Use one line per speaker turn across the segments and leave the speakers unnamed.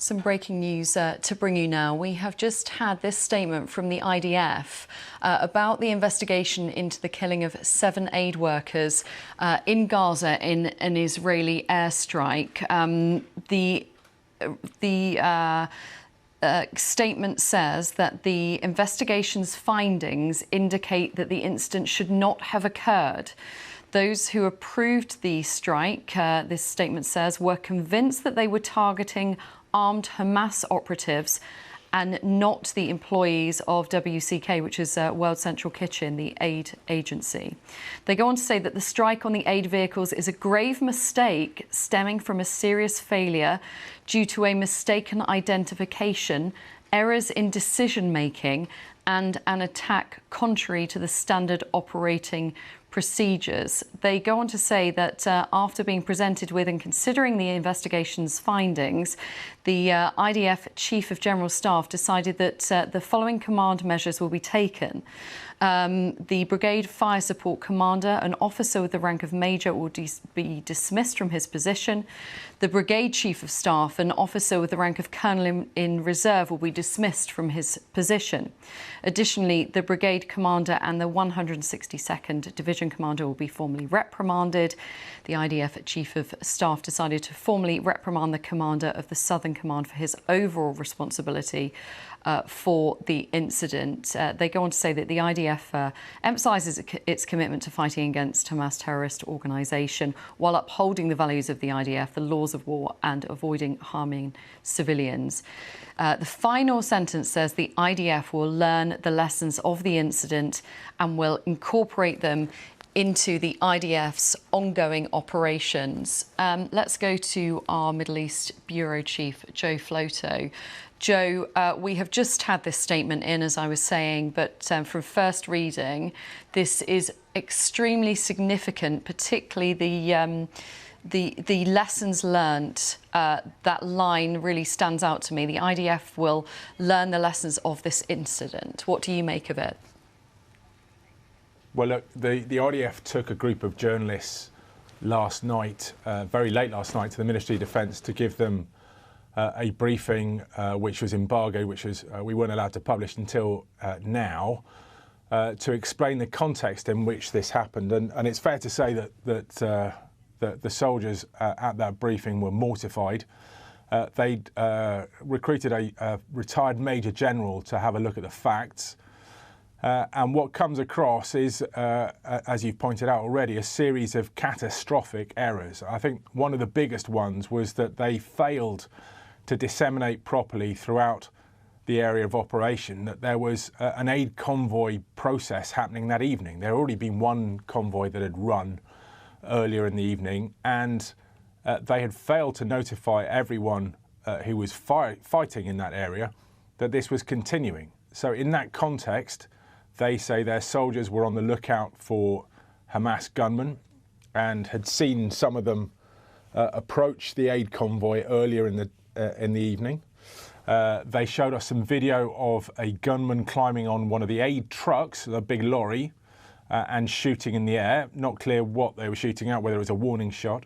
Some breaking news to bring you now. We have just had this statement from the IDF about the investigation into the killing of 7 aid workers in Gaza in an Israeli airstrike. The statement says that the investigation's findings indicate that the incident should not have occurred. Those who approved the strike, this statement says, were convinced that they were targeting armed Hamas operatives and not the employees of WCK, which is World Central Kitchen, the aid agency. They go on to say that the strike on the aid vehicles is a grave mistake stemming from a serious failure due to a mistaken identification, errors in decision-making, and an attack contrary to the standard operating procedures. They go on to say that after being presented with and considering the investigation's findings, the IDF Chief of General Staff decided that the following command measures will be taken. The Brigade Fire Support Commander, an officer with the rank of Major, will be dismissed from his position. The Brigade Chief of Staff, an officer with the rank of Colonel in Reserve, will be dismissed from his position. Additionally, the Brigade Commander and the 162nd Division Commander will be formally reprimanded. The IDF Chief of Staff decided to formally reprimand the Commander of the Southern Command for his overall responsibility for the incident. They go on to say that the IDF emphasises its commitment to fighting against Hamas terrorist organisation while upholding the values of the IDF, the laws of war, and avoiding harming civilians. The final sentence says the IDF will learn the lessons of the incident and will incorporate them into the IDF's ongoing operations. Let's go to our Middle East Bureau Chief, Joe Floto. Joe, we have just had this statement in, as I was saying, but from first reading, this is extremely significant, particularly the lessons learnt. That line really stands out to me. The IDF will learn the lessons of this incident. What do you make of it?
Well, look, the IDF took a group of journalists last night, very late last night, to the Ministry of Defence to give them a briefing which was embargoed, which was we weren't allowed to publish until now, to explain the context in which this happened. And it's fair to say that the soldiers at that briefing were mortified. They'd recruited a retired Major General to have a look at the facts. And what comes across is, as you've pointed out already, a series of catastrophic errors. I think one of the biggest ones was that they failed to disseminate properly throughout the area of operation that there was an aid convoy process happening that evening. There had already been one convoy that had run earlier in the evening, and they had failed to notify everyone who was fighting in that area that this was continuing. So in that context, they say their soldiers were on the lookout for Hamas gunmen and had seen some of them approach the aid convoy earlier in the evening. They showed us some video of a gunman climbing on one of the aid trucks, a big lorry, and shooting in the air. Not clear what they were shooting at, whether it was a warning shot.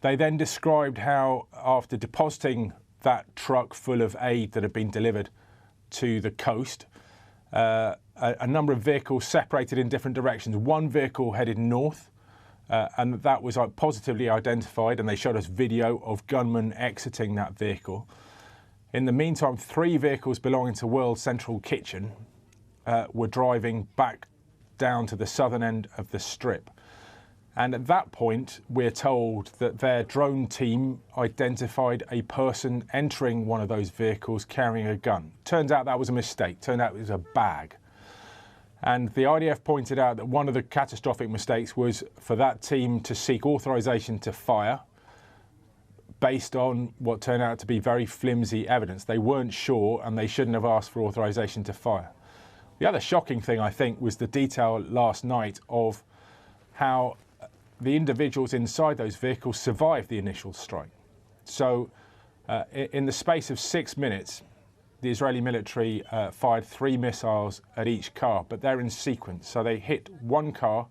They then described how, after depositing that truck full of aid that had been delivered to the coast, a number of vehicles separated in different directions. One vehicle headed north, and that was positively identified, and they showed us video of gunmen exiting that vehicle. In the meantime, 3 vehicles belonging to World Central Kitchen were driving back down to the southern end of the strip. And at that point, we're told that their drone team identified a person entering one of those vehicles carrying a gun. Turns out that was a mistake. Turned out it was a bag. And the IDF pointed out that one of the catastrophic mistakes was for that team to seek authorization to fire based on what turned out to be very flimsy evidence. They weren't sure, and they shouldn't have asked for authorization to fire. The other shocking thing, I think, was the detail last night of how the individuals inside those vehicles survived the initial strike. So in the space of 6 minutes, the Israeli military fired 3 missiles at each car, but they're in sequence. So they hit one car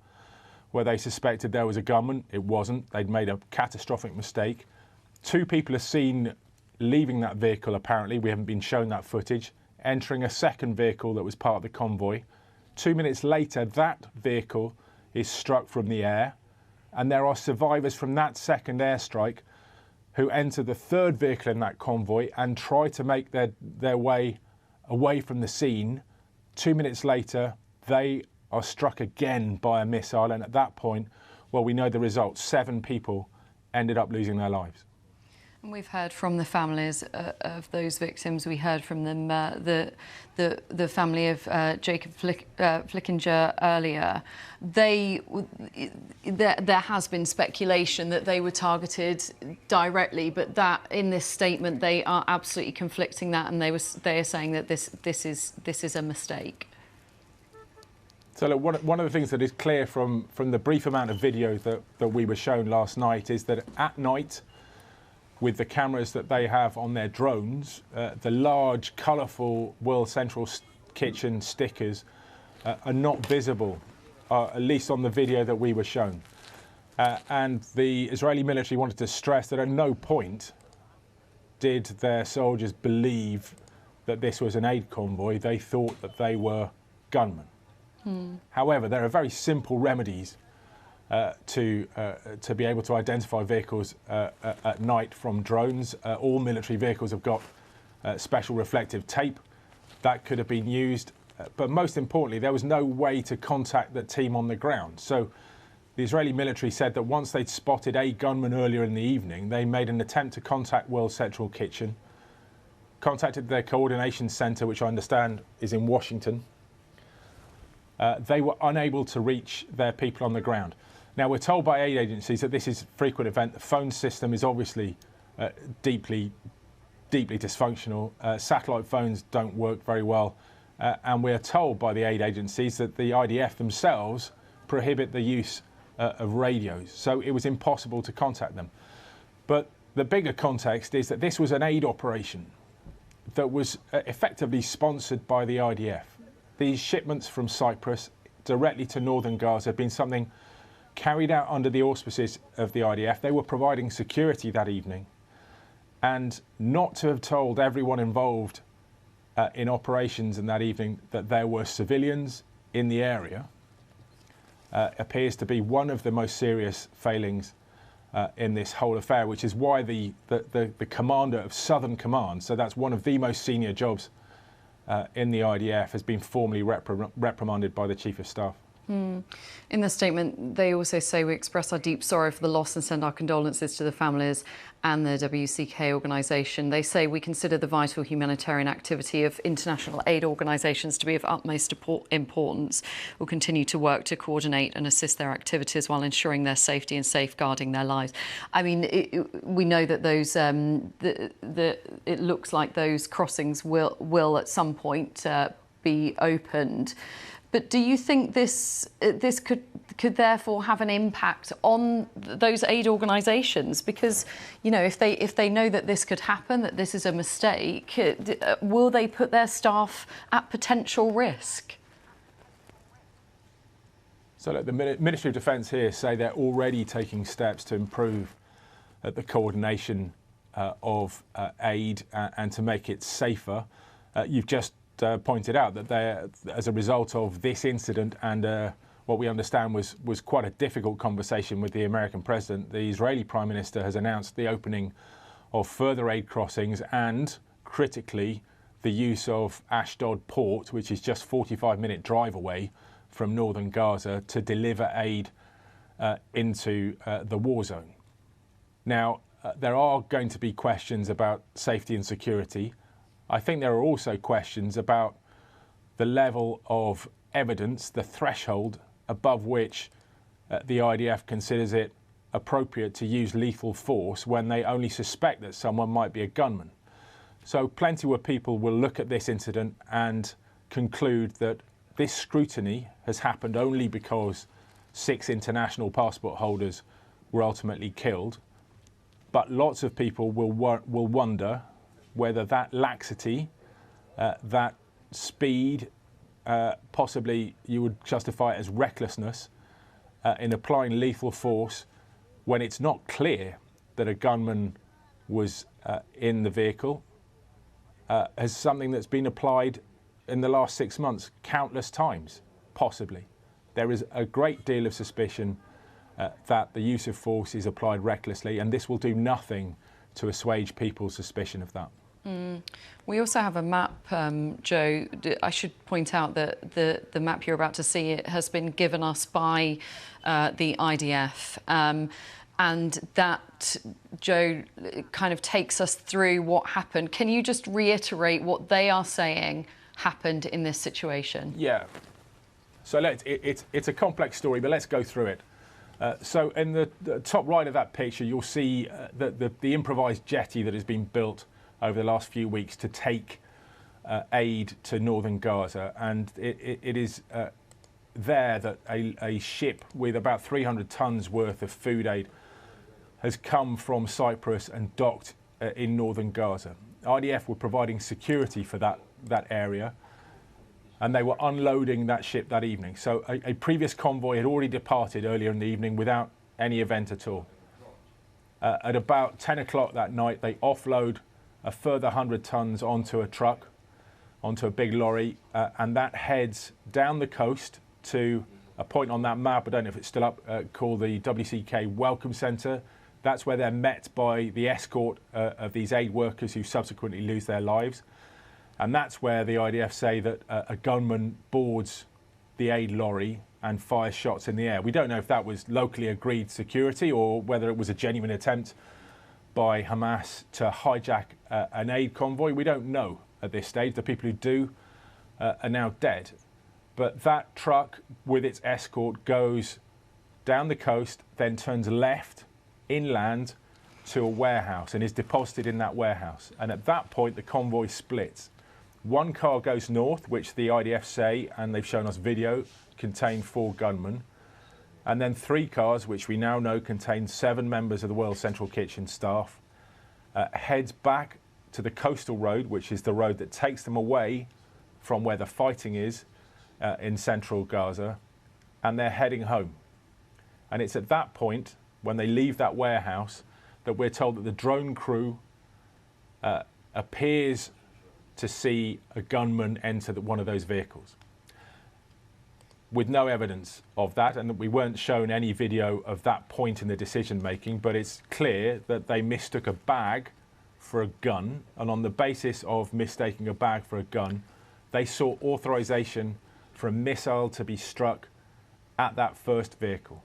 where they suspected there was a gunman. It wasn't. They'd made a catastrophic mistake. 2 people are seen leaving that vehicle, apparently, we haven't been shown that footage, entering a second vehicle that was part of the convoy. 2 minutes later, that vehicle is struck from the air, and there are survivors from that second airstrike who enter the third vehicle in that convoy and try to make their way away from the scene. 2 minutes later, they are struck again by a missile, and at that point, well, we know the result. 7 people ended up losing their lives.
And we've heard from the families of those victims. We heard from them, the family of Jacob Flickinger earlier. There has been speculation that they were targeted directly, but that in this statement they are absolutely conflicting that, and they are saying that this is a mistake.
So look, one of the things that is clear from the brief amount of video that we were shown last night is that at night, with the cameras that they have on their drones, the large, colourful World Central Kitchen stickers are not visible, at least on the video that we were shown. And the Israeli military wanted to stress that at no point did their soldiers believe that this was an aid convoy. They thought that they were gunmen. However, there are very simple remedies to be able to identify vehicles at night from drones. All military vehicles have got special reflective tape that could have been used, but most importantly, there was no way to contact the team on the ground. So the Israeli military said that once they'd spotted a gunman earlier in the evening, they made an attempt to contact World Central Kitchen, contacted their coordination centre, which I understand is in Washington. They were unable to reach their people on the ground. Now, we're told by aid agencies that this is a frequent event. The phone system is obviously deeply dysfunctional. Satellite phones don't work very well. And we're told by the aid agencies that the IDF themselves prohibit the use of radios. So it was impossible to contact them. But the bigger context is that this was an aid operation that was effectively sponsored by the IDF. These shipments from Cyprus directly to northern Gaza have been something carried out under the auspices of the IDF. They were providing security that evening. And not to have told everyone involved in operations in that evening that there were civilians in the area appears to be one of the most serious failings in this whole affair, which is why the commander of Southern Command, so that's one of the most senior jobs in the IDF, has been formally reprimanded by the Chief of Staff.
In the statement, they also say we express our deep sorrow for the loss and send our condolences to the families and the WCK organisation. They say we consider the vital humanitarian activity of international aid organisations to be of utmost importance. We'll continue to work to coordinate and assist their activities while ensuring their safety and safeguarding their lives. I mean, we know that those it looks like those crossings will at some point be opened. But do you think this could therefore have an impact on those aid organisations? Because, you know, if they know that this could happen, that this is a mistake, will they put their staff at potential risk?
So look, the Ministry of Defence here say they're already taking steps to improve the coordination of aid and to make it safer. You've just pointed out that as a result of this incident and what we understand was quite a difficult conversation with the American president, the Israeli Prime Minister has announced the opening of further aid crossings and, critically, the use of Ashdod port, which is just 45-minute drive away from northern Gaza, to deliver aid into the war zone. Now, there are going to be questions about safety and security. I think there are also questions about the level of evidence, the threshold above which the IDF considers it appropriate to use lethal force when they only suspect that someone might be a gunman. So plenty of people will look at this incident and conclude that this scrutiny has happened only because 6 international passport holders were ultimately killed. But lots of people will wonder whether that laxity, that speed, possibly you would justify it as recklessness in applying lethal force when it's not clear that a gunman was in the vehicle as something that's been applied in the last 6 months countless times, possibly. There is a great deal of suspicion that the use of force is applied recklessly, and this will do nothing to assuage people's suspicion of that.
We also have a map, Joe. I should point out that the map you're about to see has been given us by the IDF. And that, Joe, kind of takes us through what happened. Can you just reiterate what they are saying happened in this situation?
Yeah. So it's a complex story, but let's go through it. So in the top right of that picture, you'll see the improvised jetty that has been built over the last few weeks to take aid to northern Gaza. And it is there that a ship with about 300 tons worth of food aid has come from Cyprus and docked in northern Gaza. IDF were providing security for that area, and they were unloading that ship that evening. So a previous convoy had already departed earlier in the evening without any event at all. At about 10 o'clock that night, they offload a further 100 tons onto a truck, onto a big lorry, and that heads down the coast to a point on that map, I don't know if it's still up, called the WCK Welcome Centre. That's where they're met by the escort of these aid workers who subsequently lose their lives. And that's where the IDF say that a gunman boards the aid lorry and fires shots in the air. We don't know if that was locally agreed security or whether it was a genuine attempt by Hamas to hijack an aid convoy. We don't know at this stage. The people who do are now dead. But that truck with its escort goes down the coast, then turns left inland to a warehouse and is deposited in that warehouse. And at that point, the convoy splits. One car goes north, which the IDF say, and they've shown us video, contain 4 gunmen. And then 3 cars, which we now know contain 7 members of the World Central Kitchen staff, heads back to the coastal road, which is the road that takes them away from where the fighting is in central Gaza, and they're heading home. And it's at that point, when they leave that warehouse, that we're told that the drone crew appears to see a gunman enter one of those vehicles, with no evidence of that, and we weren't shown any video of that point in the decision making, but it's clear that they mistook a bag for a gun, and on the basis of mistaking a bag for a gun, they sought authorization for a missile to be struck at that first vehicle.